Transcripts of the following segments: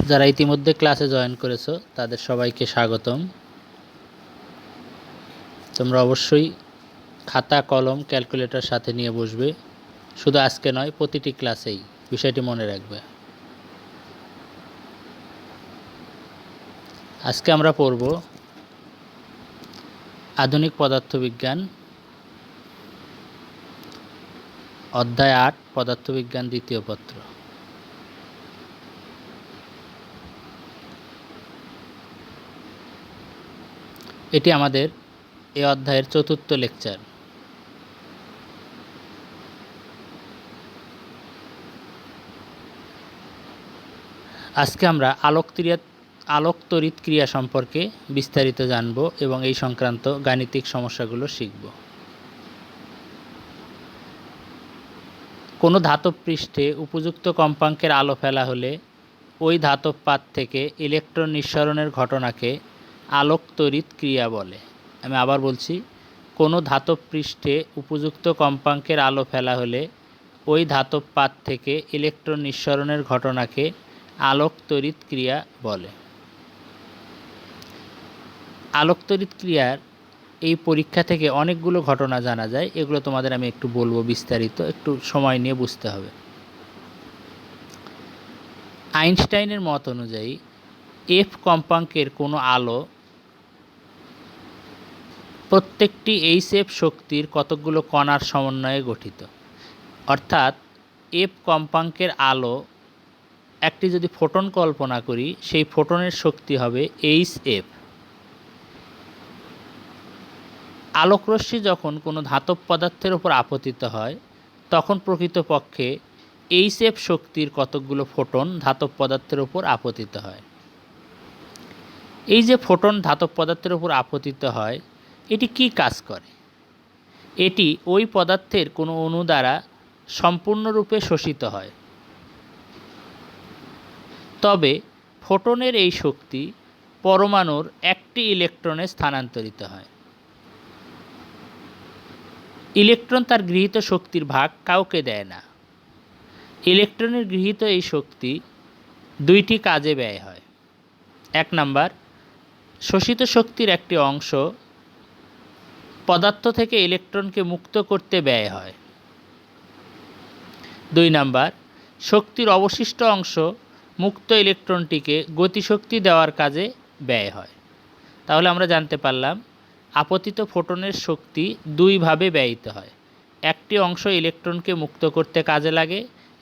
যারা ইতিমধ্যে ক্লাসে জয়েন করেছো তাদের সবাইকে স্বাগতম। তোমরা অবশ্যই খাতা কলম ক্যালকুলেটর সাথে নিয়ে বসবে, শুধু আজকে নয় প্রতিটি ক্লাসেই বিষয়টি মনে রাখবে। আজকে আমরা পড়ব আধুনিক পদার্থবিজ্ঞান অধ্যায় 8 পদার্থবিজ্ঞান দ্বিতীয় পত্র। এটি আমাদের এই অধ্যায়ের চতুর্থ লেকচার। আজকে আমরা আলোক তড়িৎ ক্রিয়া সম্পর্কে বিস্তারিত জানব এবং এই সংক্রান্ত গাণিতিক সমস্যাগুলো শিখব। কোনো ধাতব পৃষ্ঠে উপযুক্ত কম্পাঙ্কের আলো ফেলা হলে ওই ধাতব পাত থেকে ইলেকট্রন নিঃসরণের ঘটনাকে আলোক তড়িৎ ক্রিয়া বলে। আমি আবার বলছি, কোনো ধাতব পৃষ্ঠে উপযুক্ত কম্পাঙ্কের আলো ফেলা হলে ওই ধাতব পাত থেকে ইলেকট্রন নিঃসরণের ঘটনাকে আলোক তড়িৎ ক্রিয়া বলে। আলোক তড়িৎ ক্রিয়ার এই পরীক্ষা থেকে অনেকগুলো ঘটনা জানা যায়, এগুলো তোমাদের আমি একটু বলবো বিস্তারিত, একটু সময় নিয়ে বুঝতে হবে। আইনস্টাইনের মত অনুযায়ী এফ কম্পাঙ্কের কোনো আলো প্রত্যেকটি এইচএফ শক্তির কতকগুলো কণার সমন্বয়ে গঠিত। অর্থাৎ এফ কম্পাঙ্কের আলো একটি যদি ফোটন কল্পনা করি, সেই ফোটনের শক্তি হবে এইচএফ। আলোকরশ্মি যখন কোনো ধাতব পদার্থের উপর আপতিত হয় তখন প্রকৃতপক্ষে এইচএফ শক্তির কতকগুলো ফোটন ধাতব পদার্থের উপর আপতিত হয়। এই যে ফোটন ধাতব পদার্থের উপর আপতিত হয়, এটি কি কাজ করে? এটি ওই পদার্থের কোনো অণু দ্বারা সম্পূর্ণরূপে শোষিত হয়। তবে ফোটনের এই শক্তি পরমাণুর একটি ইলেকট্রনে স্থানান্তরিত হয়। ইলেকট্রন তার গৃহীত শক্তির ভাগ কাউকে দেয় না। ইলেকট্রনের গৃহীত এই শক্তি দুইটি কাজে ব্যয় হয়। 1 নাম্বার, শোষিত শক্তির একটি অংশ পদার্থ থেকে ইলেকট্রনকে মুক্ত করতে ব্যয় হয়। 2 নাম্বার, শক্তির অবশিষ্ট অংশ মুক্ত ইলেকট্রনটিকে গতিশক্তি দেওয়ার কাজে ব্যয় হয়। তাহলে আমরা জানতে পারলাম আপতিত ফোটনের শক্তি দুইভাবে ব্যয়িত হয়। একটি অংশ ইলেকট্রনকে মুক্ত করতে কাজে লাগে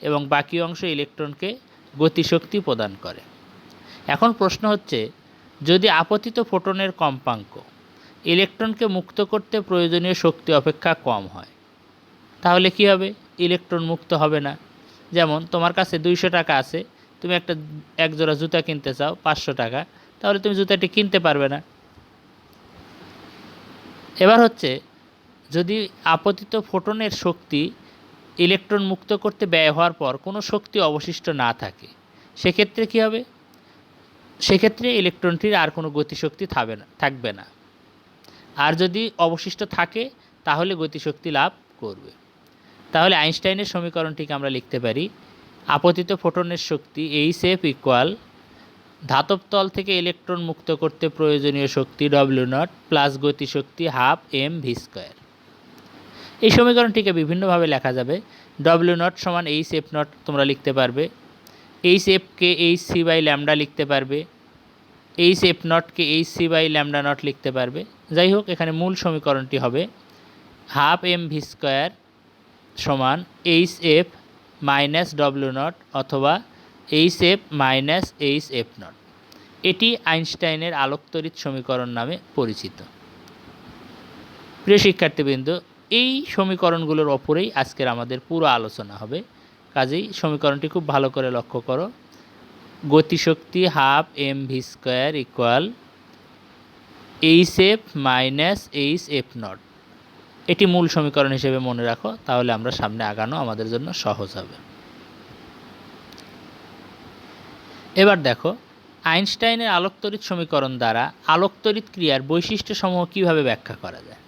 এবং বাকি অংশ ইলেকট্রনকে গতিশক্তি প্রদান করে। এখন প্রশ্ন হচ্ছে, যদি আপতিত ফোটনের কম্পাঙ্ক ইলেকট্রনকে মুক্ত করতে প্রয়োজনীয় শক্তি অপেক্ষা কম হয়, তাহলে কি হবে? ইলেকট্রন মুক্ত হবে না। যেমন তোমার কাছে 200 টাকা আছে, তুমি এক জোড়া জুতা কিনতে চাও 500 টাকা, তাহলে তুমি জুতাটি কিনতে পারবে না। এবার হচ্ছে, যদি আপতিত ফোটনের শক্তি ইলেকট্রন মুক্ত করতে ব্যয় হওয়ার পর কোনো শক্তি অবশিষ্ট না থাকে, সেক্ষেত্রে কী হবে? সেক্ষেত্রে ইলেকট্রনটির আর কোনো গতিশক্তি থাকবে না। আর যদি অবশিষ্ট থাকে তাহলে গতিশক্তি লাভ করবে। তাহলে আইনস্টাইনের সমীকরণটিকে আমরা লিখতে পারি, আপতিত ফোটনের শক্তি এইচএফ ইকুয়াল ধাতব তল থেকে ইলেকট্রন মুক্ত করতে প্রয়োজনীয় শক্তি W0 প্লাস গতিশক্তি হাফ mv²। এই সমীকরণটিকে বিভিন্নভাবে লেখা যাবে। W0 সমান Hf0 তোমরা লিখতে পারবে, Hfকে hc/λ লিখতে পারবে, Hf0কে hc/λ0 লিখতে পারবে। যাই হোক, এখানে মূল সমীকরণটি হবে হাফ mv² সমান Hf মাইনাস W0 অথবা Hf মাইনাস Hf0। এটি আইনস্টাইনের আলোকতড়িৎ সমীকরণ নামে পরিচিত। প্রিয় শিক্ষার্থীবৃন্দ, এই সমীকরণগুলোর ওপরেই আজকের আমাদের পুরো আলোচনা হবে। কাজেই সমীকরণটি খুব ভালো করে লক্ষ্য করো। গতিশক্তি half mv² equal Hf minus Hf0, এটি মূল সমীকরণ হিসেবে মনে রাখো, তাহলে আমরা সামনে আগানো আমাদের জন্য সহজ হবে। এবার দেখো, আইনস্টাইনের আলোকতড়িৎ সমীকরণ দ্বারা আলোকতড়িৎ ক্রিয়ার বৈশিষ্ট্যসমূহ কীভাবে ব্যাখ্যা করা যায়।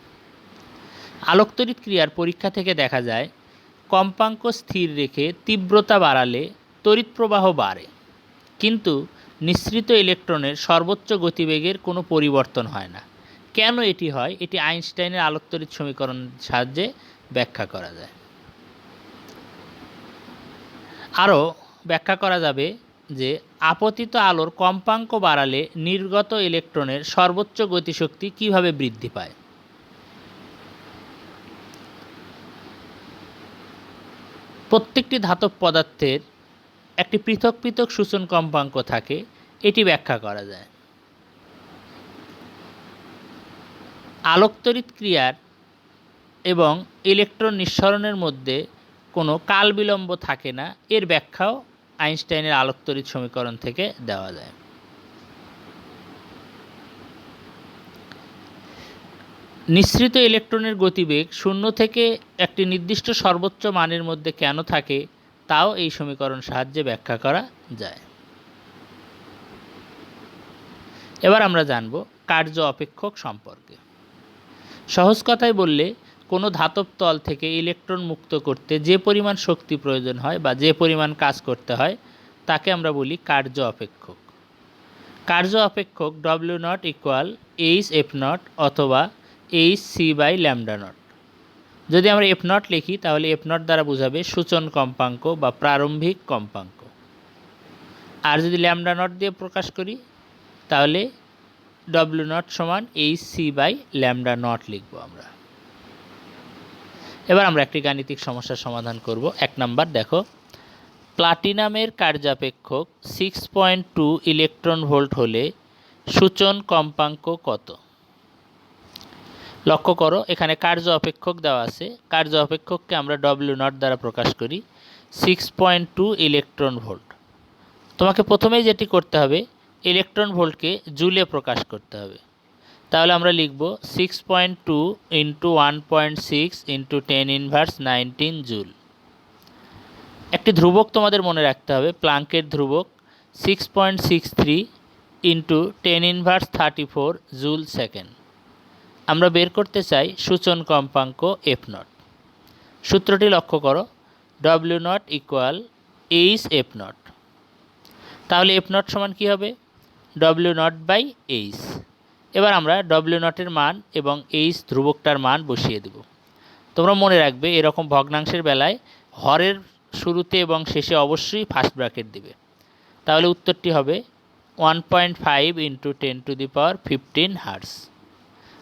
আলোকতড়িৎ ক্রিয়ার পরীক্ষা থেকে দেখা যায়, কম্পাঙ্ক স্থির রেখে তীব্রতা বাড়ালে তড়িৎ প্রবাহ বাড়ে, কিন্তু নিঃসৃত ইলেকট্রনের সর্বোচ্চ গতিবেগের কোনো পরিবর্তন হয় না। কেন এটি হয়, এটি আইনস্টাইনের আলোকতড়িৎ সমীকরণের সাহায্যে ব্যাখ্যা করা যায়। আরও ব্যাখ্যা করা যাবে যে আপতিত আলোর কম্পাঙ্ক বাড়ালে নির্গত ইলেকট্রনের সর্বোচ্চ গতিশক্তি কিভাবে বৃদ্ধি পায়। প্রত্যেকটি ধাতব পদার্থের একটি পৃথক পৃথক সূচন কম্পাঙ্ক থাকে, এটি ব্যাখ্যা করা যায়। আলোকতড়িৎ ক্রিয়ার এবং ইলেকট্রন নিঃসরণের মধ্যে কোনো কাল বিলম্ব থাকে না, এর ব্যাখ্যাও আইনস্টাইনের আলোকতড়িৎ সমীকরণ থেকে দেওয়া যায়। নিঃসৃত ইলেকট্রনের গতিবেগ শূন্য থেকে একটি নির্দিষ্ট সর্বোচ্চ মানের মধ্যে কেন থাকে, তাও এই সমীকরণ সাহায্যে ব্যাখ্যা করা যায়। এবার আমরা জানব কার্য অপেক্ষক সম্পর্কে। সহজ কথায় বললে, কোনো ধাতব তল থেকে ইলেকট্রন মুক্ত করতে যে পরিমাণ শক্তি প্রয়োজন হয় বা যে পরিমাণ কাজ করতে হয়, তাকে আমরা বলি কার্য অপেক্ষক। কার্য অপেক্ষক W0 ইকুয়াল H/F0 অথবা Hc/λ0। যদি আমরা F0 লিখি তাহলে F0 দ্বারা বোঝাবে সূচন কম্পাঙ্ক বা প্রারম্ভিক কম্পাঙ্ক, আর যদি λ0 দিয়ে প্রকাশ করি তাহলে W0 সমান Hc/λ0 লিখব আমরা। এবার আমরা একটি গাণিতিক সমস্যার সমাধান করব। 1 নাম্বার দেখো, প্লাটিনামের কার্যাপেক্ষক 6.2 ইলেকট্রন ভোল্ট হলে সূচন কম্পাঙ্ক কত? লক্ষ্য করো, এখানে কার্য অপেক্ষক দেওয়া আছে। কার্য অপেক্ষককে আমরা W0 দ্বারা প্রকাশ করি, 6.2 ইলেকট্রন ভোল্ট। তোমাকে প্রথমেই যেটি করতে হবে, ইলেকট্রন ভোল্টকে জুলে প্রকাশ করতে হবে। তাহলে আমরা লিখব 6.2 ইন্টু 1.6 ইন্টু 10⁻19 জুল। একটি ধ্রুবক তোমাদের মনে রাখতে হবে, প্লাঙ্কের ধ্রুবক 6.63 ইন্টু 10⁻34 জুল সেকেন্ড। আমরা বের করতে চাই সূচন কম্পাঙ্ক F0। সূত্রটি লক্ষ্য করো, W0 ইকুয়াল H/F0। তাহলে F0 সমান কী হবে? W0/H। এবার আমরা W0 এর মান এবং H ধ্রুবকটার মান বসিয়ে দেব। তোমরা মনে রাখবে, এরকম ভগ্নাংশের বেলায় হরের শুরুতে এবং শেষে অবশ্যই ফার্স্ট ব্র্যাকেট দিবে। তাহলে উত্তরটি হবে 1.5 ইন্টু 10⁻15 হার্টজ।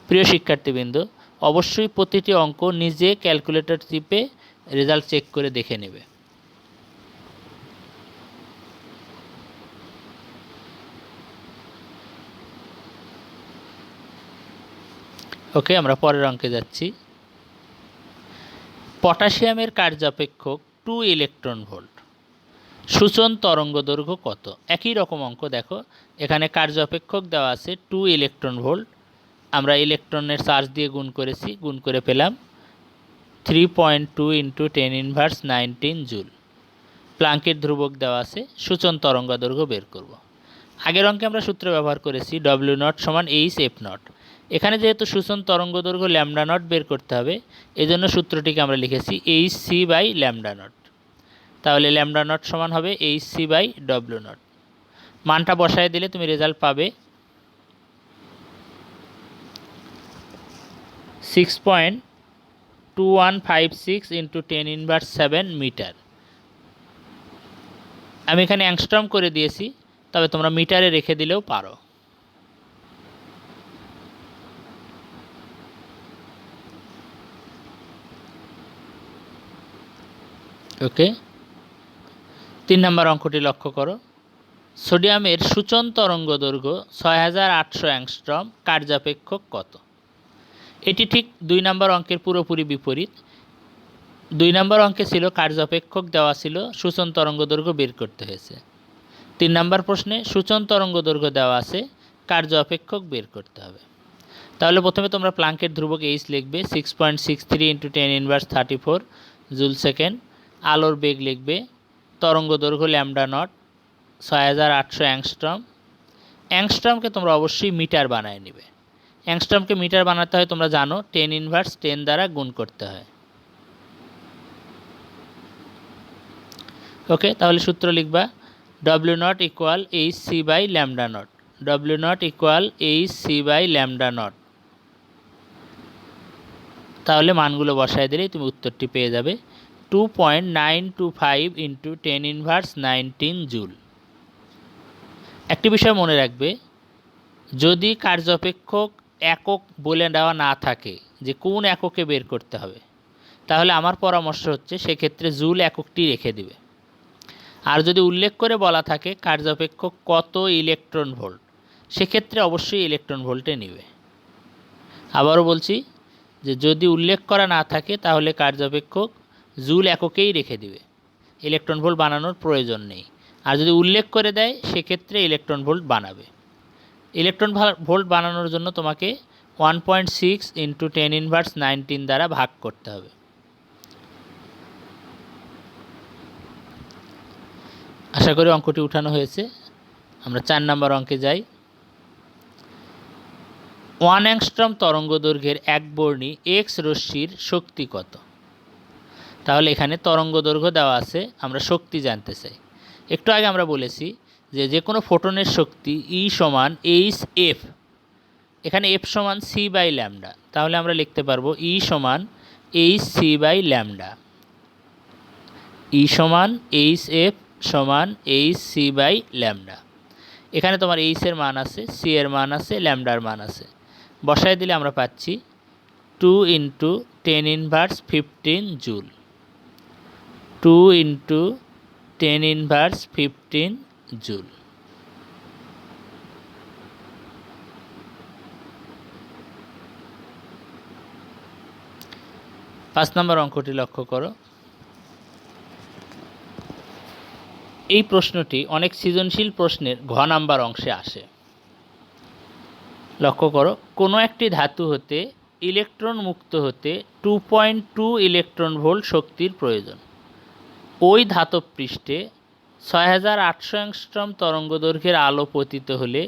প্রিয় শিক্ষার্থীবৃন্দ, অবশ্যই প্রতিটি অঙ্ক নিজে ক্যালকুলেটর টিপে রেজাল্ট চেক করে দেখে নেবে। ওকে, আমরা পরের অঙ্কে যাচ্ছি। পটাশিয়ামের কার্যাপেক্ষক 2 ইলেকট্রন ভোল্ট, সূচন তরঙ্গ দৈর্ঘ্য কত? একই রকম অঙ্ক দেখো, এখানে কার্যাপেক্ষক দেওয়া আছে 2 ইলেকট্রন ভোল্ট। আমরা ইলেকট্রনের চার্জ দিয়ে গুণ করেছি, গুণ করে পেলাম 3.2 ইন্টু 10⁻19 জুল। প্লাঙ্কের ধ্রুবক দেওয়া আছে, সূচন তরঙ্গ দৈর্ঘ্য বের করব। আগের অঙ্কে আমরা সূত্র ব্যবহার করেছি W0 সমান H/F0। এখানে যেহেতু সূচন তরঙ্গ দৈর্ঘ্য λ0 বের করতে হবে, এজন্য সূত্রটিকে আমরা লিখেছি Hc/λ0। তাহলে λ0 সমান হবে Hc/W0। মানটা বসায় দিলে তুমি রেজাল্ট পাবে 6.2156 ইন্টু 10⁻7 মিটার। আমি এখানে অ্যাংস্ট্রম করে দিয়েছি, তবে তোমরা মিটারে রেখে দিলেও পারো। ওকে, 3 নম্বর অঙ্কটি লক্ষ্য করো। সোডিয়ামের সূচন তরঙ্গ দৈর্ঘ্য 6800 অ্যাংস্ট্রম, কার্যাপেক্ষক কত? এটি ঠিক 2 নম্বর অঙ্কের পুরোপুরি বিপরীত। 2 নম্বর অঙ্কে ছিল কার্যাপেক্ষক দেওয়া ছিল, সূচন তরঙ্গ দৈর্ঘ্য বের করতে হয়েছে। 3 নম্বর প্রশ্নে সূচন তরঙ্গ দৈর্ঘ্য দেওয়া আছে, কার্য অপেক্ষক বের করতে হবে। তাহলে প্রথমে তোমরা প্লাঙ্কের ধ্রুবক H লিখবে 6.63 ইন্টু 10⁻34 জুল সেকেন্ড। আলোর বেগ লিখবে, তরঙ্গ দৈর্ঘ্য λ0 6800 অ্যাংস্ট্রম। অ্যাংস্ট্রমকে তোমরা অবশ্যই মিটার বানায় নেবে। অ্যাংস্ট্রমকে মিটার বানাতে হয় তোমরা জানো, 10⁻10 দ্বারা গুণ করতে হয়। ওকে, তাহলে সূত্র লিখবা W nought equal H C by lambda nought, W nought equal H C by lambda nought. তাহলে মানগুলো বসায় দিলেই তুমি উত্তরটি পেয়ে যাবে 2.925 ইন্টু 10⁻19 জুল। একটি বিষয় মনে রাখবে, যদি কার্যপেক্ষক একক বলে দেওয়া না থাকে যে কোন এককে বের করতে হবে, তাহলে আমার পরামর্শ হচ্ছে সেক্ষেত্রে জুল এককটি রেখে দিবে। আর যদি উল্লেখ করে বলা থাকে কার্যপেক্ষক কত ইলেকট্রন ভোল্ট, সেক্ষেত্রে অবশ্যই ইলেকট্রন ভোল্টে নেবে। আবারও বলছি যে যদি উল্লেখ করা না থাকে তাহলে কার্যপেক্ষক জুল এককেই রেখে দিবে, ইলেকট্রন ভোল্ট বানানোর প্রয়োজন নেই। আর যদি উল্লেখ করে দেয় সেক্ষেত্রে ইলেকট্রন ভোল্ট বানাবে। ইলেকট্রন ভোল্ট বানানোর জন্য তোমাকে 1.6 ইন্টু 10⁻19 দ্বারা ভাগ করতে হবে। আশা করি অঙ্কটি উঠানো হয়েছে। আমরা 4 নম্বর অঙ্কে যাই। 1 অ্যাংস্ট্রম তরঙ্গ দৈর্ঘ্যের একবর্ণী এক্স রশ্মির শক্তি কত? তাহলে এখানে তরঙ্গ দৈর্ঘ্য দেওয়া আছে, আমরা শক্তি জানতে চাই। একটু আগে আমরা বলেছি যে কোনো ফোটনের শক্তি ই সমান এইচ এফ, এখানে এফ সমান সি বাই ল্যামডা, তাহলে আমরা লিখতে পারবো ই সমান এইচ সি বাই ল্যামডা, ই সমান এইচ এফ সমান এইচ সি বাই ল্যামডা। এখানে তোমার এইচ এর মান আছে, সি এর মান আছে, ল্যামডার মান আছে, বসায় দিলে আমরা পাচ্ছি 2 ইন্টু 10⁻15 জুল, 2 ইন্টু 10⁻15 জুল। পাঁচ নম্বর অঙ্কটি লক্ষ্য করো। এই প্রশ্নটি অনেক সৃজনশীল প্রশ্নের ঘ নাম্বার অংশে আসে। লক্ষ্য করো, কোনো একটি ধাতু হতে ইলেকট্রন মুক্ত হতে 2.2 ইলেকট্রন ভোল্ট শক্তির প্রয়োজন। ওই ধাতব পৃষ্ঠে 6800 অ্যাংস্ট্রম তরঙ্গদৈর্ঘ্যের আলো পতিত হলে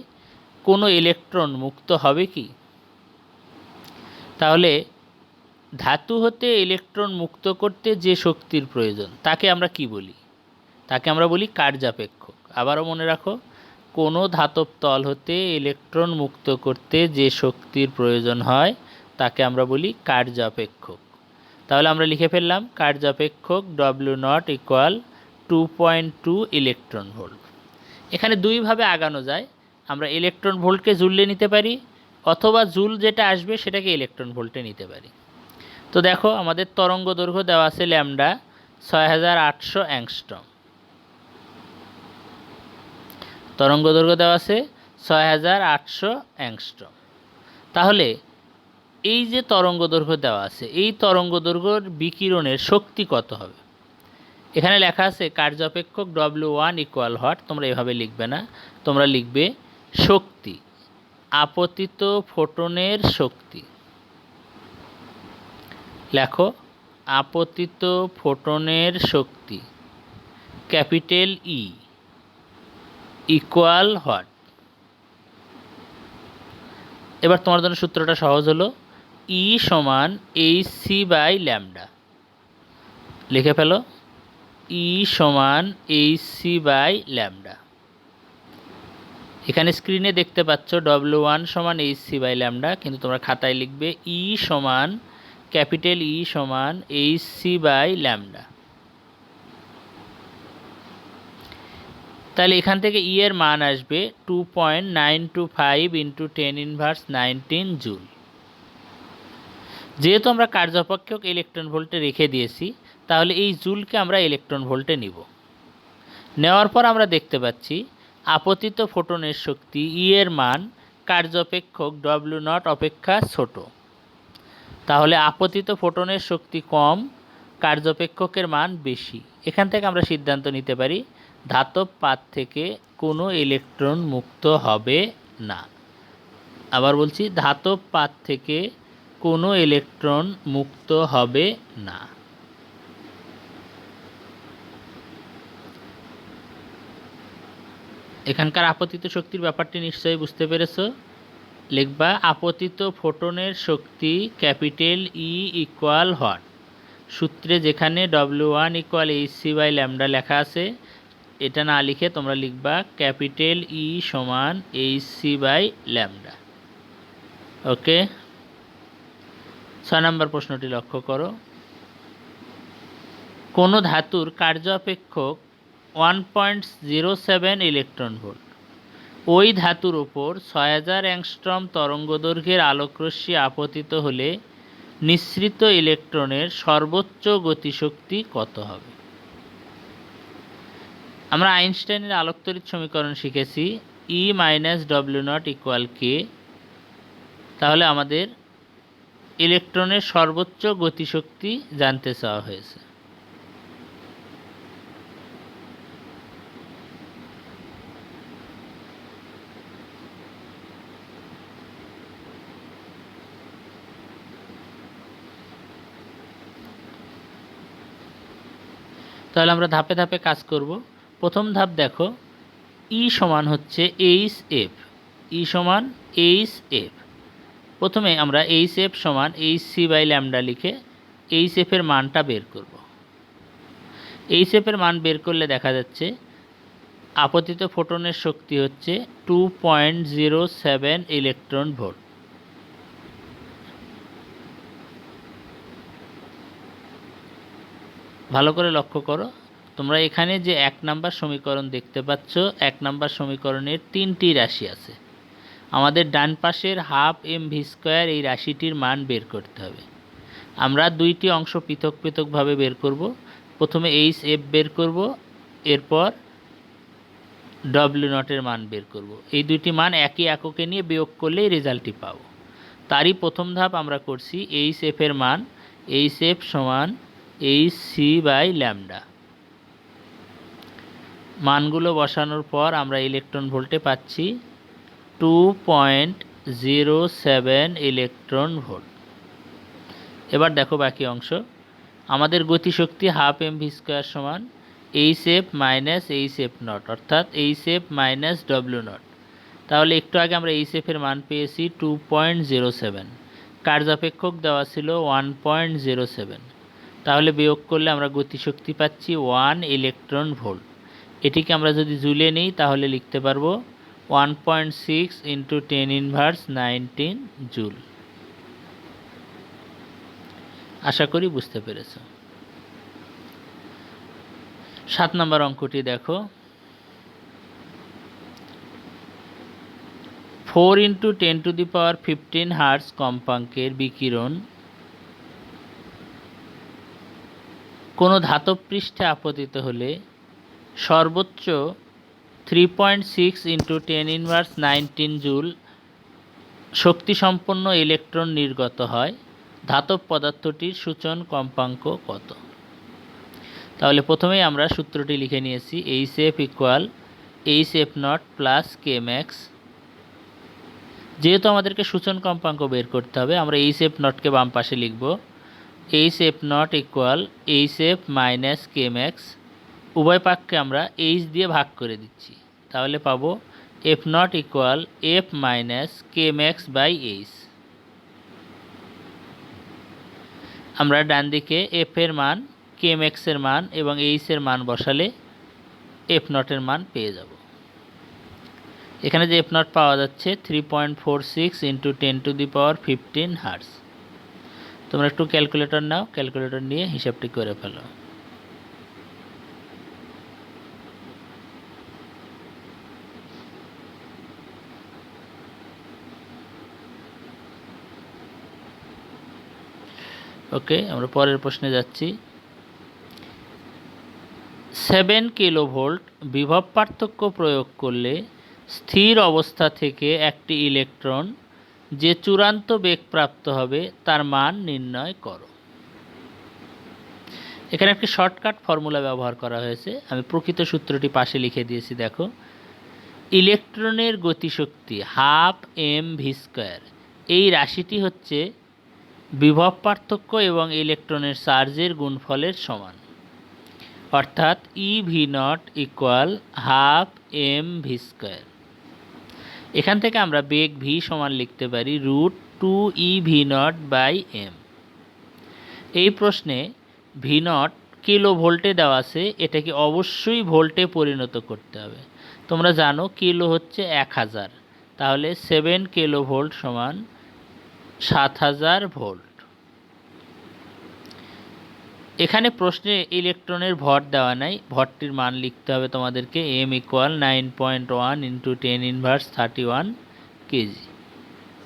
কোনো ইলেকট্রন মুক্ত হবে কি? তাহলে ধাতু হতে ইলেকট্রন মুক্ত করতে যে শক্তির প্রয়োজন তাকে আমরা কি বলি? তাকে আমরা বলি কার্যাপেক্ষক। আবারও মনে রাখো, কোনো ধাতব তল হতে ইলেকট্রন মুক্ত করতে যে শক্তির প্রয়োজন হয় তাকে আমরা বলি কার্যাপেক্ষক। তাহলে আমরা লিখে ফেললাম কার্যাপেক্ষক W nought equal 2.2 electron volt. এখানে দুইভাবে আগানো যায়, আমরা ইলেকট্রন ভোল্টকে জুলে নিতে পারি অথবা জুল যেটা আসবে সেটাকে ইলেকট্রন ভোল্টে নিতে পারি। তো দেখো, আমাদের তরঙ্গ দৈর্ঘ্য দেওয়া আছে ল্যামডা 6800 অ্যাংস্ট্রম, তরঙ্গ দৈর্ঘ্য দেওয়া আছে 6800 অ্যাংস্ট্রম। তাহলে এই যে তরঙ্গ দৈর্ঘ্য দেওয়া আছে, এই তরঙ্গ দৈর্ঘ্যের বিকিরণের শক্তি কত হবে? এখানে লেখা আছে কার্যাপেক্ষক W1 ইকুয়াল হট, তোমরা এভাবে লিখবে না, তোমরা লিখবে শক্তি, আপতিত ফোটনের শক্তি। লেখো আপতিত ফোটনের শক্তি ক্যাপিটাল ই ইকুয়াল হট। এবার তোমার জন্য সূত্রটা সহজ হলো, ই সমান এইচ সি বাই ল্যামডা। লিখে ফেলো, ই সমান এইচ সি বাই ল্যামডা। এখানে স্ক্রিনে দেখতে পাচ্ছ W1 সমান এইচ সি বাই ল্যামডা, কিন্তু তোমরা খাতায় লিখবে ই সমান ক্যাপিটাল ই সমান এইচ সি বাই ল্যামডা। তাহলে এখান থেকে ই এর মান আসবে 2.925 ইন্টু 10⁻19 জুল। যেহেতু আমরা কার্যপেক্ষক ইলেকট্রন ভোল্টে রেখে দিয়েছি, তাহলে এই জুলকে আমরা ইলেকট্রন ভোল্টে নিব। নেওয়ার পর আমরা দেখতে পাচ্ছি আপতিত ফোটনের শক্তি ই এর মান কার্যপেক্ষক ডব্লিউ নট অপেক্ষা ছোট। তাহলে আপতিত ফোটনের শক্তি কম, কার্যপেক্ষকের মান বেশি। এখান থেকে আমরা সিদ্ধান্ত নিতে পারি ধাতব পাত থেকে কোনো ইলেকট্রন মুক্ত হবে না। আবার বলছি, ধাতব পাত থেকে কোনো ইলেকট্রন মুক্ত হবে না। এখানকার আপতিত শক্তির ব্যাপারটি নিশ্চয়ই বুঝতে পেরেছো। লিখবা আপতিত ফোটনের শক্তি ক্যাপিটাল ই ইকুয়াল হট। সূত্রে যেখানে W1 equal H C by lambda লেখা আছে, এটা না লিখে তোমরা লিখবা ক্যাপিটাল ই সমান এইচসি বাই ল্যামডা। ওকে, 6 নম্বর প্রশ্নটি লক্ষ্য করো। কোনো ধাতুর কার্য অপেক্ষক 1.07 ইলেকট্রন ভোল্ট। ওই ধাতুর ওপর 6000 অ্যাংস্ট্রম তরঙ্গদৈর্ঘ্যের আলোকরশ্মি আপতিত হলে নিঃসৃত ইলেকট্রনের সর্বোচ্চ গতিশক্তি কত হবে? আমরা আইনস্টাইনের আলোকতড়িৎ সমীকরণ শিখেছি, E - W0 = k। তাহলে আমাদের ইলেকট্রনের সর্বোচ্চ গতিশক্তি জানতে চাওয়া হয়েছে। তাহলে আমরা ধাপে ধাপে কাজ করব। প্রথম ধাপ দেখো, ই সমান হচ্ছে এইচ এফ। ই সমান এইচ এফ। প্রথমে আমরা এইচ এফ সমান এইচ সি বাই ল্যামডা লিখে এইচ এফের মানটা বের করব। এইচ এফের মান বের করলে দেখা যাচ্ছে আপতিত ফোটনের শক্তি হচ্ছে 2.07 ইলেকট্রন ভোল্ট। ভালো করে লক্ষ্য করো, তোমরা এখানে যে 1 নম্বর সমীকরণ দেখতে পাচ্ছ, 1 নম্বর সমীকরণের 3টি রাশি আছে। আমাদের ডান পাশের ½ mv² এই রাশিটির মান বের করতে হবে। আমরা 2টি অংশ পৃথক পৃথকভাবে বের করব। প্রথমে এইচ এফ বের করব, এরপর W0 এর মান বের করব। এই দুইটি মান একই এককে নিয়ে বিয়োগ করলেই রেজাল্টটি পাবো। তারই প্রথম ধাপ আমরা করছি, এইচ এফ এর মান এইচ এফ সমান এইচ সি বাই ল্যামডা। মানগুলো বসানোর পর আমরা ইলেকট্রন ভোল্টে পাচ্ছি 2.07 ইলেকট্রন ভোল্ট। এবার দেখো বাকি অংশ। আমাদের গতিশক্তি ½ mv² সমান H F minus H F not, অর্থাৎ এইচ এফ মাইনাস W0। তাহলে একটু আগে আমরা এইচ এফের মান পেয়েছি 2.07, কার্যাপেক্ষক দেওয়া ছিল 1.07। তাহলে বিয়োগ করলে আমরা গতিশক্তি পাচ্ছি 1 ইলেকট্রন ভোল্ট। এটিকে আমরা যদি জুলে নিই তাহলে লিখতে পারবো 1.6 × 10⁻19 জুল। আশা করি বুঝতে পেরেছ। 7 নম্বর অঙ্কটি দেখো, 4 × 10⁻15 হার্টজ কম্পাঙ্কের বিকিরণ কোনো ধাতব পৃষ্ঠে আপতিত হলে সর্বোচ্চ 3.6 × 10⁻19 জুল শক্তিসম্পন্ন ইলেকট্রন নির্গত হয়। ধাতব পদার্থটির সূচন কম্পাঙ্ক কত? তাহলে প্রথমেই আমরা সূত্রটি লিখে নিয়েছি, H F equal H F not plus K max. যেহেতু আমাদেরকে সূচন কম্পাঙ্ক বের করতে হবে, আমরা এইচ এফ নটকে বাম পাশে লিখব। H F nought equal H F minus K max. উভয় পাককে আমরা এইচ দিয়ে ভাগ করে দিচ্ছি, তাহলে পাবো F nought equal F minus K max by H. আমরা ডান দিকে এফ এর মান, কে ম্যাক্সের মান এবং এইচ এর মান বসালে এফ নটের মান পেয়ে যাব। এখানে যে এফ নট পাওয়া যাচ্ছে 3.46 × 10⁻15 হার্টজ। তোমরা একটু ক্যালকুলেটর নাও, ক্যালকুলেটর নিয়ে হিসাবটি করে ফেলো। ওকে, আমরা পরের প্রশ্নে যাচ্ছি। 7 কিলোভোল্ট বিভব পার্থক্য প্রয়োগ করলে স্থির অবস্থা থেকে একটি ইলেকট্রন যে চূড়ান্ত বেগ প্রাপ্ত হবে তার মান নির্ণয় করো। এখানে একটি শর্টকাট ফর্মুলা ব্যবহার করা হয়েছে, আমি প্রকৃত সূত্রটি পাশে লিখে দিয়েছি। দেখো, ইলেকট্রনের গতিশক্তি ½ mv², এই রাশিটি হচ্ছে বিভব পার্থক্য এবং ইলেকট্রনের চার্জের গুণফলের সমান, অর্থাৎ EV0 ইকুয়াল ½ mv²। এখান থেকে আমরা বেগ v সমান লিখতে পারি √2 EV0/m। এই প্রশ্নে v0 কিলো ভোল্টে দেওয়া আছে, এটাকে অবশ্যই ভোল্টে পরিণত করতে হবে। তোমরা জানো কিলো হচ্ছে 1000, তাহলে 7 কিলো ভোল্ট সমান 7000 ভোল্ট। এখানে প্রশ্নে ইলেকট্রনের ভর দেওয়া নাই, ভরটির মান লিখতে হবে তোমাদেরকে। m = 9.1 × 10⁻31 কেজি,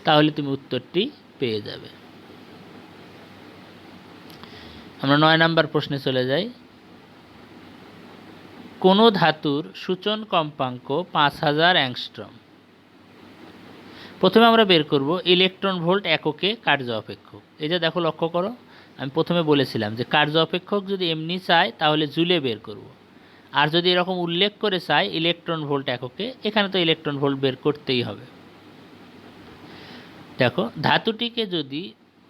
তাহলে তুমি উত্তরটি পেয়ে যাবে। আমরা 9 নম্বর প্রশ্নে চলে যাই। কোনো ধাতুর সূচন কম্পাঙ্ক 5000 অ্যাংস্ট্রম। প্রথমে আমরা বের করব ইলেকট্রন ভোল্ট এককে কার্য অপেক্ষক। এই যে দেখো, লক্ষ্য করো, আমি প্রথমে বলেছিলাম যে কার্য অপেক্ষক যদি এমনি চাই তাহলে জুলে বের করব, আর যদি এরকম উল্লেখ করে চাই ইলেকট্রন ভোল্ট এককে, এখানে তো ইলেকট্রন ভোল্ট বের করতেই হবে। দেখো, ধাতুটিকে যদি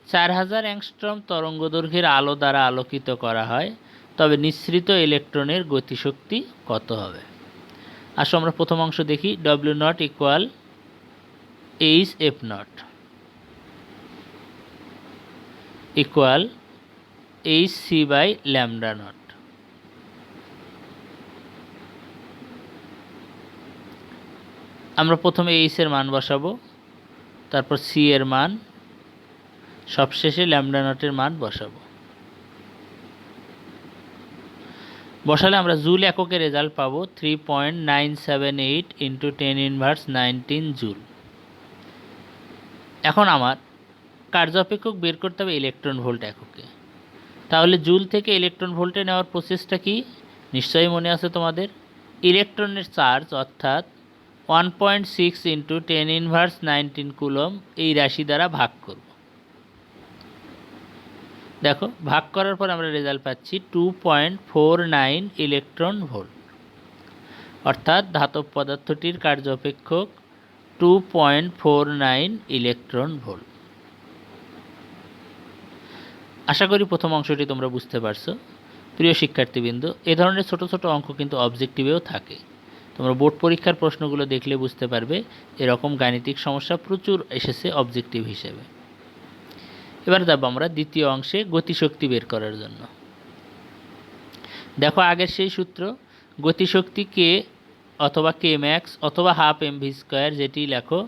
4000 অ্যাংস্ট্রম তরঙ্গদৈর্ঘ্যের আলো দ্বারা আলোকিত করা হয় তবে নিঃসৃত ইলেকট্রনের গতিশক্তি কত হবে? আসো আমরা প্রথম অংশ দেখি। W0 = hf0 = hc/λ0। আমরা প্রথমে h এর মান বসাবো, তারপর c এর মান, সবশেষে λ0 এর মান বসাবো। বসালে আমরা জুল এককে রেজাল্ট পাবো 3.978 × 10⁻19 জুল। এখন আমার কার্য অপেক্ষক বের করতে হবে ইলেকট্রন ভোল্ট এককে। তাহলে জুল থেকে ইলেকট্রন ভোল্টে নেওয়ার প্রসেসটা কি? নিশ্চয়ই মনে আছে তোমাদের। ইলেকট্রনের চার্জ অর্থাৎ 1.6 × 10⁻19 কুলম এই রাশি দ্বারা ভাগ করব। দেখো, ভাগ করার পর আমরা রেজাল্ট পাচ্ছি 2.49 ইলেকট্রন ভোল্ট, অর্থাৎ ধাতব পদার্থটির কার্য অপেক্ষক 2.49 ইলেকট্রন ভোল্ট। আশা করি প্রথম অংশটি তোমরা বুঝতে পারছো। প্রিয় শিক্ষার্থীবৃন্দ, এ ধরনের ছোট ছোট অঙ্ক কিন্তু অবজেক্টিভেও থাকে। তোমরা বোর্ড পরীক্ষার প্রশ্নগুলো দেখলে বুঝতে পারবে এরকম গাণিতিক সমস্যা প্রচুর এসেছে অবজেক্টিভ হিসেবে। এবার যাব আমরা দ্বিতীয় অংশে গতিশক্তি বের করার জন্য। দেখো, আগের সেই সূত্র, গতিশক্তি কে অথবা কে ম্যাক্স অথবা হাফ mv², যেটি লেখো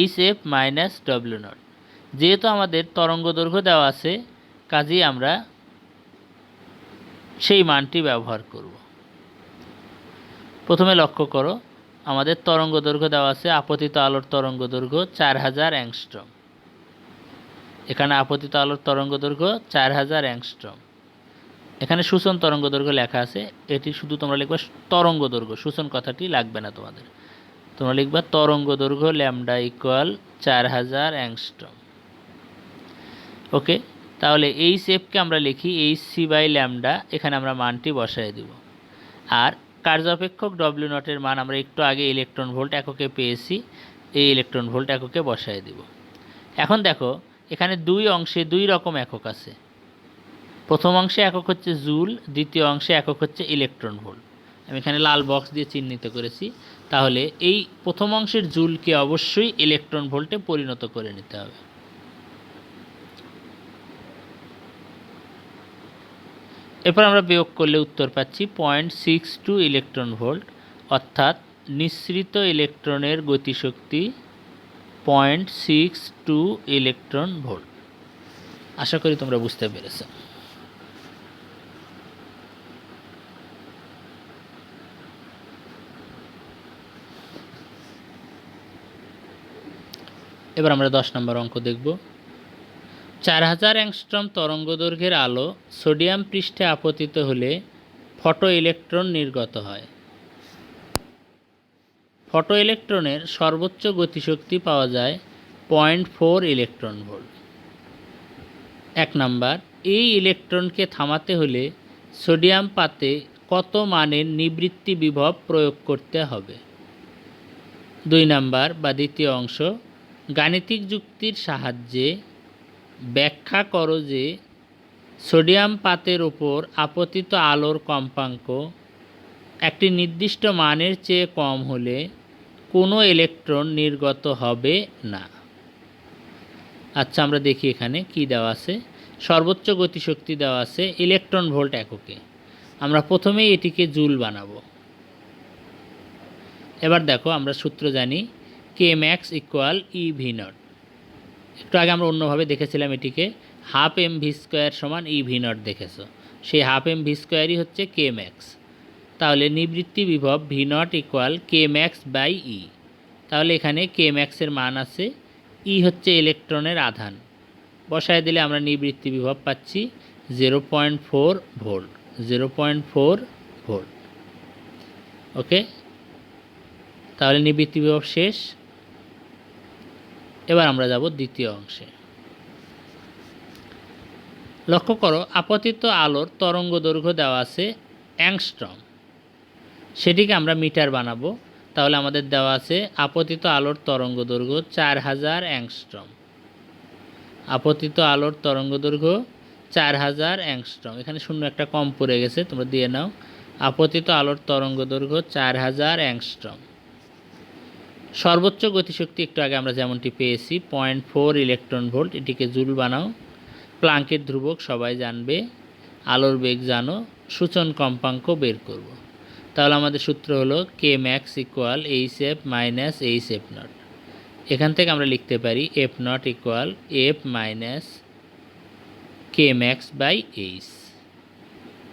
hf - w0। যেহেতু আমাদের তরঙ্গ দৈর্ঘ্য দেওয়া আছে, কাজেই আমরা সেই মানটি ব্যবহার করব। প্রথমে লক্ষ্য করো, আমাদের তরঙ্গ দৈর্ঘ্য দেওয়া আছে, আপতিত আলোর তরঙ্গ দৈর্ঘ্য 4000 অ্যাংস্ট্রম। এখানে আপতিত আলোর তরঙ্গ দৈর্ঘ্য 4000 অ্যাংস্ট্রম। এখানে সূচন তরঙ্গ দৈর্ঘ্য লেখা আছে, এটি শুধু তোমরা লিখবা তরঙ্গ দৈর্ঘ্য, সূচন কথাটি লাগবে না তোমাদের। তোমরা লিখবা তরঙ্গ দৈর্ঘ্য λ = 4000 অ্যাংস্ট্রম। ওকে, তাহলে hf-কে আমরা লিখি hc/λ, এখানে আমরা মানটি বসাই দেব। আর কার্য অপেক্ষক W0 এর মান আমরা একটু আগে ইলেকট্রন ভোল্ট এককে পেয়েছি, এই ইলেকট্রন ভোল্ট এককে বসাই দেব। এখন দেখো, এখানে দুই অংশে দুই রকম একক আছে। প্রথম অংশে একক হচ্ছে জুল, দ্বিতীয় অংশে একক হচ্ছে ইলেকট্রন ভোল্ট। আমি এখানে লাল বক্স দিয়ে চিহ্নিত করেছি। তাহলে এই প্রথম অংশের জুলকে অবশ্যই ইলেকট্রন ভোল্টে পরিণত করে নিতে হবে। এরপর আমরা বিয়োগ করলে উত্তর পাচ্ছি 0.62 ইলেকট্রন ভোল্ট, অর্থাৎ নিঃসৃত ইলেকট্রনের গতিশক্তি 0.62 ইলেকট্রন ভোল্ট। আশা করি তোমরা বুঝতে পেরেছ। এবার আমরা 10 নম্বর অঙ্ক দেখব। 4000 অ্যাংস্ট্রম তরঙ্গদৈর্ঘ্যের আলো সোডিয়াম পৃষ্ঠে আপতিত হলে ফটো ইলেকট্রন নির্গত হয়। ফটো ইলেকট্রনের সর্বোচ্চ গতিশক্তি পাওয়া যায় 0.4 ইলেকট্রন ভোল্ট। 1 নাম্বার, এই ইলেকট্রনকে থামাতে হলে সোডিয়াম পাতে কত মানের নিবৃত্তি বিভব প্রয়োগ করতে হবে? 2 নাম্বার বা দ্বিতীয় অংশ, গাণিতিক যুক্তির সাহায্যে ব্যাখ্যা করো যে সোডিয়াম পাতের ওপর আপতিত আলোর কম্পাঙ্ক একটি নির্দিষ্ট মানের চেয়ে কম হলে কোনো ইলেকট্রন নির্গত হবে না। আচ্ছা, আমরা দেখি এখানে কি দেওয়া আছে। সর্বোচ্চ গতিশক্তি দেওয়া আছে ইলেকট্রন ভোল্ট এককে। আমরা প্রথমেই এটিকে জুল বানাবো। এবার দেখো আমরা সূত্র জানি কে max equal E V not. একটু আগে আমরা অন্যভাবে দেখেছিলাম এটিকে, হাফ এম ভি স্কোয়ার সমান ই ভি নট দেখেছো, সেই হাফ এম ভি স্কোয়ারই হচ্ছে কে ম্যাক্স। তাহলে নিবৃত্তি বিভব V nought equal K max by e. তাহলে এখানে কে ম্যাক্সের মান আছে, ই হচ্ছে ইলেকট্রনের আধান, বসায় দিলে আমরা নিবৃত্তি বিভব পাচ্ছি 0.4 ভোল্ট। 0.4 ভোল্ট। ওকে, তাহলে নিবৃত্তি বিভব শেষ। এবার আমরা যাব দ্বিতীয় অংশে। লক্ষ্য করো আপতিত আলোর তরঙ্গ দৈর্ঘ্য দেওয়া আছে অ্যাংস্ট্রম, সেটিকে আমরা মিটার বানাবো। তাহলে আমাদের দেওয়া আছে আপতিত আলোর তরঙ্গ দৈর্ঘ্য 4000 অ্যাংস্ট্রম। আপতিত আলোর তরঙ্গ দৈর্ঘ্য 4000 অ্যাংস্ট্রম। এখানে শূন্য একটা কম পড়ে গেছে, তোমরা দিয়ে নাও। আপতিত আলোর তরঙ্গ দৈর্ঘ্য 4000 অ্যাংস্ট্রম। সর্বোচ্চ গতিশক্তি একটু আগে আমরা যেমনটি পেয়েছি 0.4 ইলেকট্রন ভোল্ট। এটিকে জুল বানাও। প্লাঙ্কের ধ্রুবক সবাই জানবে, আলোর বেগ জানো, সূচন কম্পাঙ্ক বের করব। তাহলে আমাদের সূত্র হলো K max equal H F minus H F nought. এখান থেকে আমরা লিখতে পারি F nought equal F minus K max by H.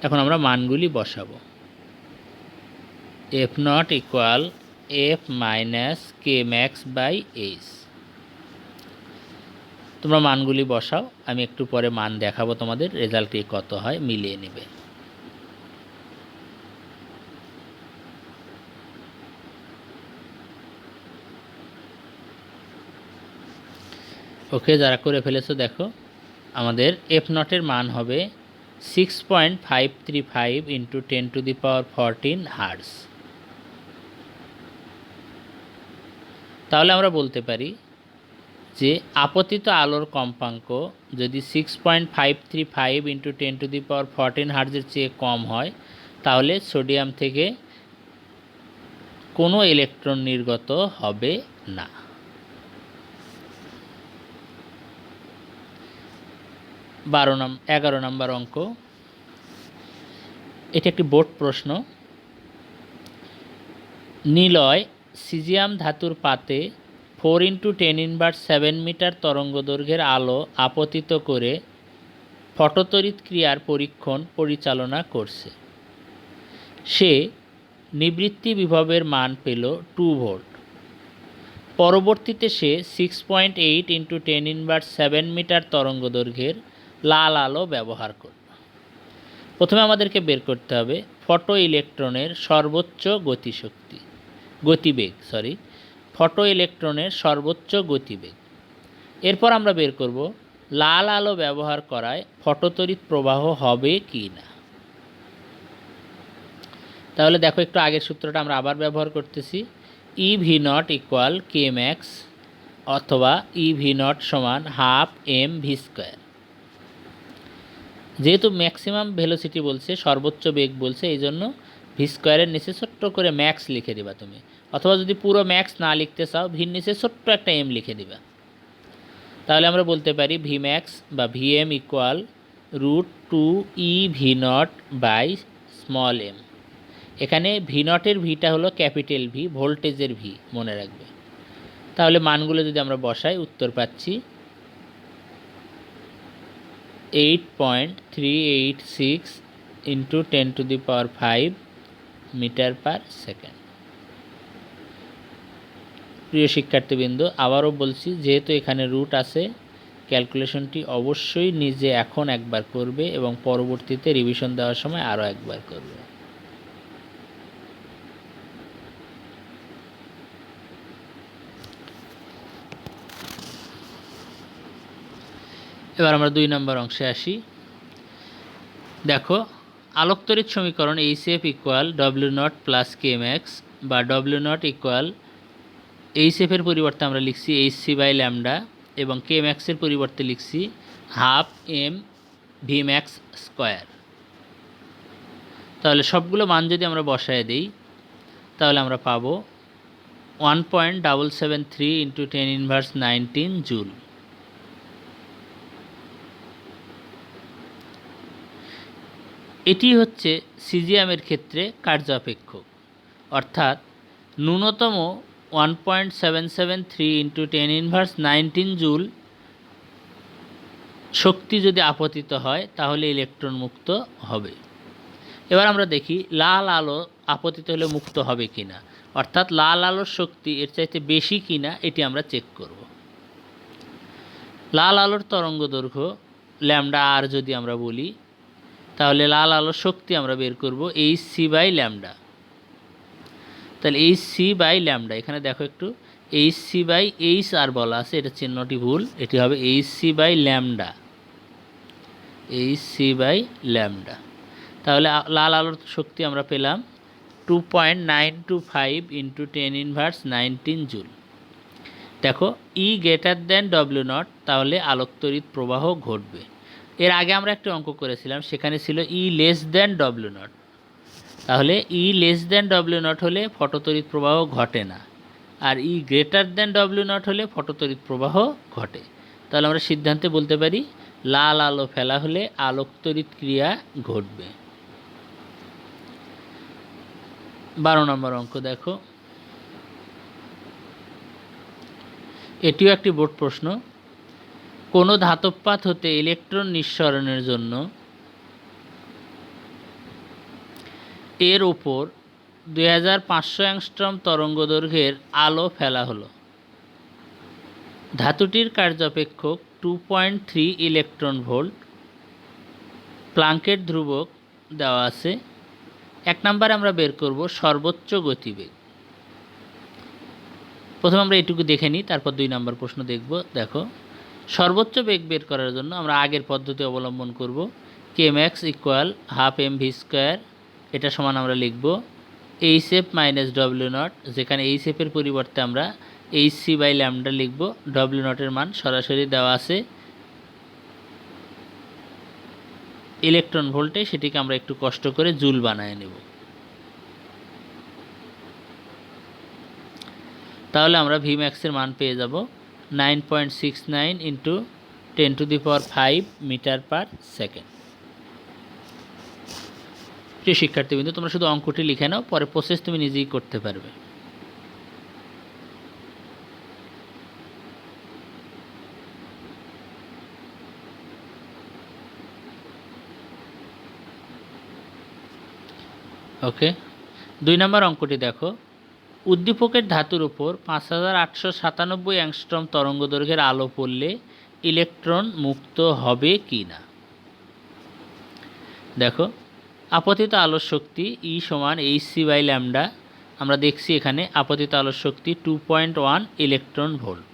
এখন আমরা মানগুলি বসাবো। F nought equal F minus K max by H. তোমরা মানগুলি বসাও, আমি একটু পরে মান দেখাবো তোমাদের, রেজাল্টটি কত হয় মিলিয়ে নেবে। ওকে, যারা করে ফেলেছো দেখো আমাদের এফ নটের মান হবে 6.535 ইন্টু 10⁻14 হার্টজ। তাহলে আমরা বলতে পারি যে আপতিত আলোর কম্পাঙ্ক যদি 6.535 ইন্টু 10⁻14 হার্টজের চেয়ে কম হয়, তাহলে সোডিয়াম থেকে কোনো ইলেকট্রন নির্গত হবে না। 11 নম্বর অঙ্ক। এটি একটি বোর্ড প্রশ্ন। নিলয় সিজিয়াম ধাতুর পাতে 4×10⁻7 মিটার তরঙ্গ দৈর্ঘ্যের আলো আপতিত করে ফটোতড়িৎ ক্রিয়ার পরীক্ষণ পরিচালনা করছে। সে নিবৃত্তি বিভবের মান পেল 2 ভোল্ট। পরবর্তীতে সে 6.8 × 10⁻7 মিটার তরঙ্গ দৈর্ঘ্যের লাল আলো ব্যবহার করল। প্রথমে আমাদেরকে বের করতে হবে ফটো ইলেকট্রনের সর্বোচ্চ গতিবেগ ফটো ইলেকট্রনের সর্বোচ্চ গতিবেগ। এরপর আমরা বের করব লাল আলো ব্যবহার করায় ফটোতড়িৎ প্রবাহ হবে কি না। তাহলে দেখো একটু আগের সূত্রটা আমরা আবার ব্যবহার করতেছি। ই V nought equal K max অথবা ই ভি নট সমান হাফ এম ভি স্কোয়ার। যেহেতু ম্যাক্সিমাম ভেলোসিটি বলছে, সর্বোচ্চ বেগ বলছে, এই জন্য ভি স্কোয়ারের নিচে ছোট্ট করে ম্যাক্স লিখে দিবা তুমি, অথবা যদি পুরো ম্যাক্স না লিখতে চাও ভির নিচে ছোট্ট একটা এম লিখে দিবা। তাহলে আমরা বলতে পারি ভি ম্যাক্স বা V M equal √2 E V nought by small M. এখানে ভি নটের ভিটা হলো ক্যাপিটাল ভি, ভোল্টেজের ভি, মনে রাখবে। তাহলে মানগুলো যদি আমরা বসাই উত্তর পাচ্ছি 8.386 ইন্টু 10⁵ মিটার পার সেকেন্ড। প্রিয় শিক্ষার্থীবৃন্দ, আবারও বলছি, যেহেতু এখানে রুট আছে, ক্যালকুলেশনটি অবশ্যই নিজে এখন একবার করবে এবং পরবর্তীতে রিভিশন দেওয়ার সময় আরও একবার করবে। এবার আমরা 2 নম্বর অংশে আসি। দেখো আলোকতড়িৎ সমীকরণ HF equal W not plus K max বা ডব্লিউ নট ইকুয়াল এইচএফের পরিবর্তে আমরা লিখছি এইচসি বাই ল্যামডা এবং কে ম্যাক্সের পরিবর্তে লিখছি half M V max square. তাহলে সবগুলো মান যদি আমরা বসায় দিই তাহলে আমরা পাবো 1.773 ইন্টু 10⁻19 জুল। এটি হচ্ছে সিজিএমের ক্ষেত্রে কার্য অপেক্ষক, অর্থাৎ ন্যূনতম 1.773 ইন্টু 10⁻19 জুল শক্তি যদি আপতিত হয় তাহলে ইলেকট্রন মুক্ত হবে। এবার আমরা দেখি লাল আলো আপতিত হলে মুক্ত হবে কিনা, অর্থাৎ লাল আলোর শক্তি এর চাইতে বেশি কিনা এটি আমরা চেক করব। লাল আলোর তরঙ্গ দৈর্ঘ্য ল্যামডা আর যদি আমরা বলি, তাহলে লাল আলোর শক্তি আমরা বের করব hc/λ। তাহলে hc/λ, এখানে দেখো একটু hc/h বলা আছে, এটা চিহ্নটি ভুল, এটি হবে hc/λ। hc/λ। তাহলে লাল আলোর শক্তি আমরা পেলাম 2.925 ইন্টু 10⁻19 জুল। দেখো E > W0, তাহলে আলোক তড়িৎ প্রবাহ ঘটবে। এর আগে আমরা একটা অঙ্ক করেছিলাম, সেখানে ছিল E W0, তাহলে E W0 হলে ফটোতড়িৎ প্রবাহ ঘটে না, আর E W0 হলে ফটোতড়িৎ প্রবাহ ঘটে। তাহলে আমরা সিদ্ধান্তে বলতে পারি লাল আলো ফেলা হলে আলোক তড়িৎ ক্রিয়া ঘটবে। 12 নম্বর অঙ্ক দেখো, এটিও একটি বোর্ড প্রশ্ন। কোনো ধাতব হতে ইলেকট্রন নিঃসরণের জন্য এর উপর 2500 অ্যাংস্ট্রম তরঙ্গ দৈর্ঘ্যের আলো ফেলা হলো। ধাতুটির কার্যপেক্ষক 2.3 ইলেকট্রন ভোল্ট। প্লাঙ্কের ধ্রুবক দেওয়া আছে। 1 নম্বরে আমরা বের করব সর্বোচ্চ গতিবেগ। প্রথমে আমরা এটুকু দেখে নিই, তারপর 2 নম্বর প্রশ্ন দেখব। দেখো সর্বোচ্চ বেগ বের করার জন্য আমরা আগের পদ্ধতি অবলম্বন করব। kmax = ½ mv², এটা সমান আমরা লিখব hf - w0, যেখানে hf এর পরিবর্তে আমরা hc/λ লিখব। w0 এর মান সরাসরি দেওয়া আছে ইলেকট্রন ভোল্টে, সেটিকে আমরা একটু কষ্ট করে জুল বানায় নেব। তাহলে আমরা Vmax এর মান পেয়ে যাব 9.69 ইন্টু 10⁵ মিটার/সেকেন্ড। প্রিয় শিক্ষার্থীবৃন্দ, তোমরা শুধু অঙ্কটি লিখে নাও, পরে প্রসেস তুমি নিজেই করতে পারবে। ওকে, 2 নম্বর অঙ্কটি দেখো, উদ্দীপকের ধাতুর উপর 5897 অ্যাংস্ট্রম তরঙ্গ দৈর্ঘ্যের আলো পড়লে ইলেকট্রন মুক্ত হবে কি না। দেখো আপতিত আলোর শক্তি E = hc/λ। আমরা দেখছি এখানে আপতিত আলোর শক্তি 2.1 ইলেকট্রন ভোল্ট।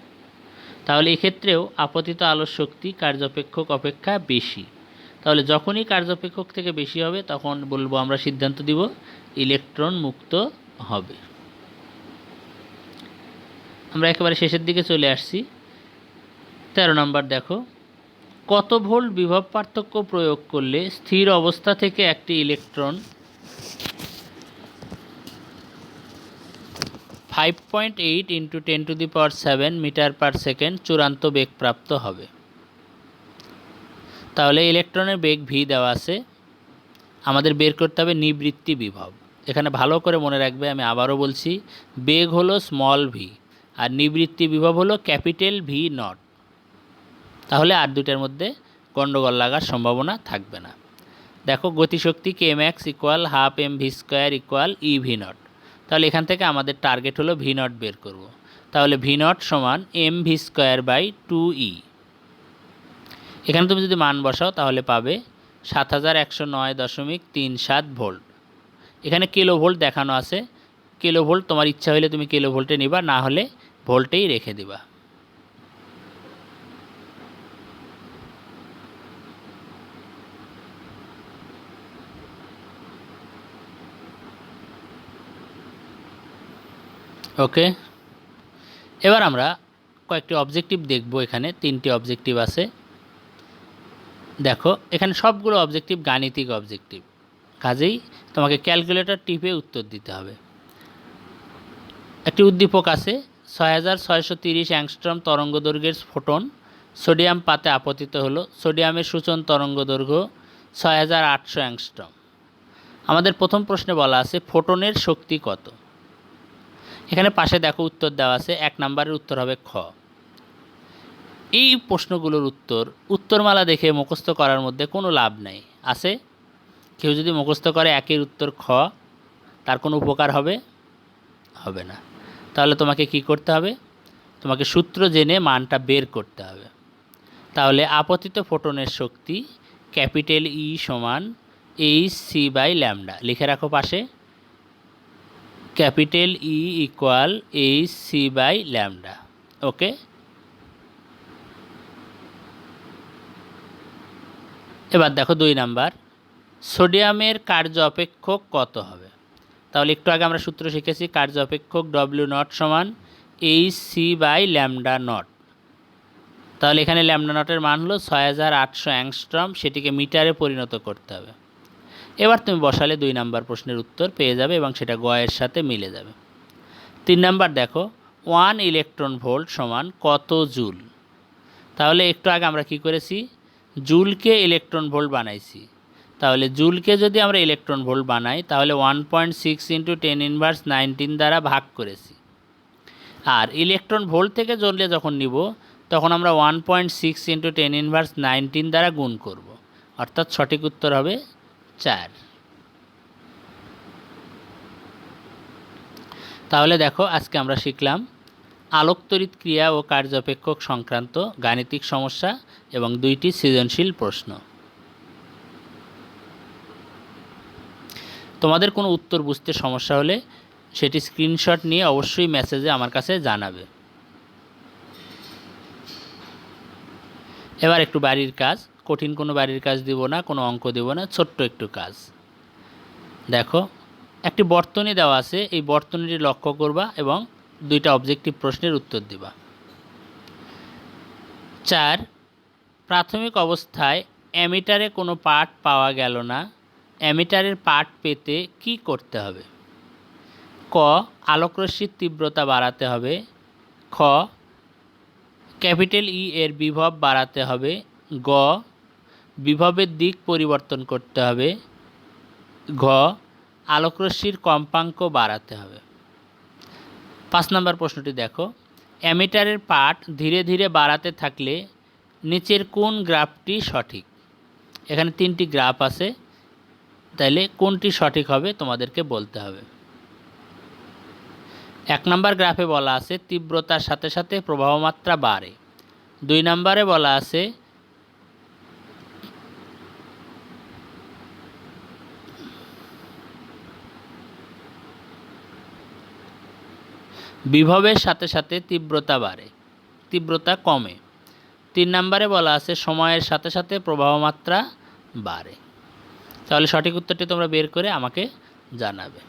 তাহলে এক্ষেত্রেও আপতিত আলোর শক্তি কার্যপেক্ষক অপেক্ষা বেশি। তাহলে যখনই কার্যপেক্ষক থেকে বেশি হবে তখন বলবো আমরা সিদ্ধান্ত দিব ইলেকট্রন মুক্ত হবে। আমরা একেবারে শেষের দিকে চলে আসছি। 13 নম্বর দেখো, কত ভোল্ট বিভব পার্থক্য প্রয়োগ করলে স্থির অবস্থা থেকে একটি ইলেকট্রন 5.8 ইন্টু 10⁻7 মিটার/সেকেন্ড চূড়ান্ত বেগ প্রাপ্ত হবে। তাহলে ইলেকট্রনের বেগ ভি দেওয়া আছে, আমাদের বের করতে হবে নিবৃত্তি বিভব। এখানে ভালো করে মনে রাখবে, আমি আবারও বলছি, বেগ হলো স্মল ভি আর নিবৃত্তি বিভব হলো ক্যাপিটাল V0। তাহলে আর দুইটার মধ্যে গণ্ডগোল লাগার সম্ভাবনা থাকবে না। দেখো গতিশক্তি kmax = ½ mv² = eV0। তাহলে এখান থেকে আমাদের টার্গেট হলো V0 বের করব। তাহলে V0 = mv²/2e। এখানে তুমি যদি মান বসাও তাহলে পাবে 7109.37 ভোল্ট। এখানে কিলো ভোল্ট দেখানো আছে, কিলো ভোল্ট তোমার ইচ্ছা হলে তুমি কিলো ভোল্টে নিবা, না হলে ভোল্টেই রেখে দিবা। ওকে, এবার আমরা কয়েকটি অবজেক্টিভ দেখব। এখানে 3টি অবজেক্টিভ আছে। দেখো এখানে সবগুলো অবজেক্টিভ গাণিতিক অবজেক্টিভ, কাজেই তোমাকে ক্যালকুলেটর টিপে উত্তর দিতে হবে। একটি উদ্দীপক আছে, 6630 অ্যাংস্ট্রম তরঙ্গ দৈর্ঘ্যের ফোটন সোডিয়াম পাতে আপতিত হলো। সোডিয়ামের সূচন তরঙ্গ দৈর্ঘ্য 6800 অ্যাংস্ট্রম। আমাদের প্রথম প্রশ্নে বলা আছে ফোটনের শক্তি কত। এখানে পাশে দেখো উত্তর দেওয়া আছে, 1 নম্বরের উত্তর হবে খ। এই প্রশ্নগুলোর উত্তরমালা দেখে মুখস্থ করার মধ্যে কোনো লাভ নাই। আছে কেউ যদি মুখস্থ করে একের উত্তর খ, তার কোনো উপকার হবে হবে না। তাহলে তোমাকে কি করতে হবে, তোমাকে সূত্র জেনে মানটা বের করতে হবে। তাহলে আপতিত ফোটনের শক্তি ক্যাপিটাল ই সমান hc/λ, লিখে রাখো পাশে, ক্যাপিটাল ই ইকুয়াল hc/λ। ওকে, এবার দেখো 2 নাম্বার, সোডিয়ামের কার্য অপেক্ষক কত হবে। তাহলে একটু আগে আমরা সূত্র শিখেছি, কার্য অপেক্ষক W0 সমান hc/λ0। তাহলে এখানে λ0-এর মান হলো 6800 অ্যাংস্ট্রম, সেটিকে মিটারে পরিণত করতে হবে। এবার তুমি বসালে 2 নাম্বার প্রশ্নের উত্তর পেয়ে যাবে এবং সেটা গ এর সাথে মিলে যাবে। 3 নাম্বার দেখো 1 ইলেকট্রন ভোল্ট সমান কত জুল। তাহলে একটু আগে আমরা কি করেছি, জুলকে ইলেকট্রন ভোল্ট বানাইছি। তাহলে জুলকে যদি আমরা ইলেকট্রন ভোল্ট বানাই তাহলে 1.6 × 10⁻19 দ্বারা ভাগ করেছি। আর ইলেকট্রন ভোল্ট থেকে জ্বললে যখন নিব তখন আমরা 1.6 × 10⁻19 দ্বারা গুণ করব, অর্থাৎ সঠিক উত্তর হবে 4। তাহলে দেখো আজকে আমরা শিখলাম আলোক তড়িৎ ক্রিয়া ও কার্যঅপেক্ষক সংক্রান্ত গাণিতিক সমস্যা এবং 2টি সৃজনশীল প্রশ্ন। তোমাদের কোনো উত্তর বুঝতে সমস্যা হলে সেটি স্ক্রিনশট নিয়ে অবশ্যই মেসেজে আমার কাছে জানাবে। এবার একটু বাড়ির কাজ, কঠিন কোনো বাড়ির কাজ দিব না, কোনো অঙ্ক দেব না, ছোট্ট একটু কাজ। দেখো একটি বর্তনী দেওয়া আছে, এই বর্তনীটি লক্ষ্য করবা এবং 2টা অবজেক্টিভ প্রশ্নের উত্তর দিবা। 4, প্রাথমিক অবস্থায় অ্যামিটারে কোনো পাঠ পাওয়া গেল না, অ্যামিটারের পাঠ পেতে কি করতে হবে। ক, আলোকরশ্মির তীব্রতা বাড়াতে হবে। খ, ক্যাপিটাল ই এর বিভব বাড়াতে হবে। গ, বিভবের দিক পরিবর্তন করতে হবে। ঘ, আলোকরশ্মির কম্পাঙ্ক বাড়াতে হবে। 5 নম্বর প্রশ্নটি দেখো, অ্যামিটারের পাঠ ধীরে ধীরে বাড়াতে থাকলে নিচের কোন গ্রাফটি সঠিক। এখানে 3টি গ্রাফ আছে, তাইলে কোনটি সঠিক হবে তোমাদেরকে বলতে হবে। 1 নম্বর গ্রাফে বলা আছে তীব্রতার সাথে সাথে প্রবাহমাত্রা বাড়ে। 2 নম্বরে বলা আছে বিভবের সাথে সাথে তীব্রতা বাড়ে, তীব্রতা কমে। 3 নম্বরে বলা আছে সময়ের সাথে সাথে প্রবাহমাত্রা বাড়ে। তাহলে সঠিক উত্তরটি তোমরা বের করে আমাকে জানাবে।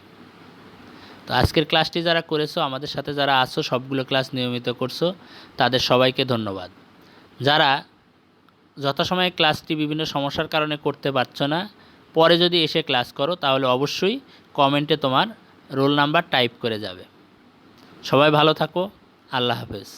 তো আজকের ক্লাসটি যারা করেছো, আমাদের সাথে যারা আসো, সবগুলো ক্লাস নিয়মিত করছো, তাদের সবাইকে ধন্যবাদ। যারা যথাসময়ে ক্লাসটি বিভিন্ন সমস্যার কারণে করতে পারছো না, পরে যদি এসে ক্লাস করো তাহলে অবশ্যই কমেন্টে তোমার রোল নাম্বার টাইপ করে যাবে। সবাই ভালো থাকো, আল্লাহ হাফেজ।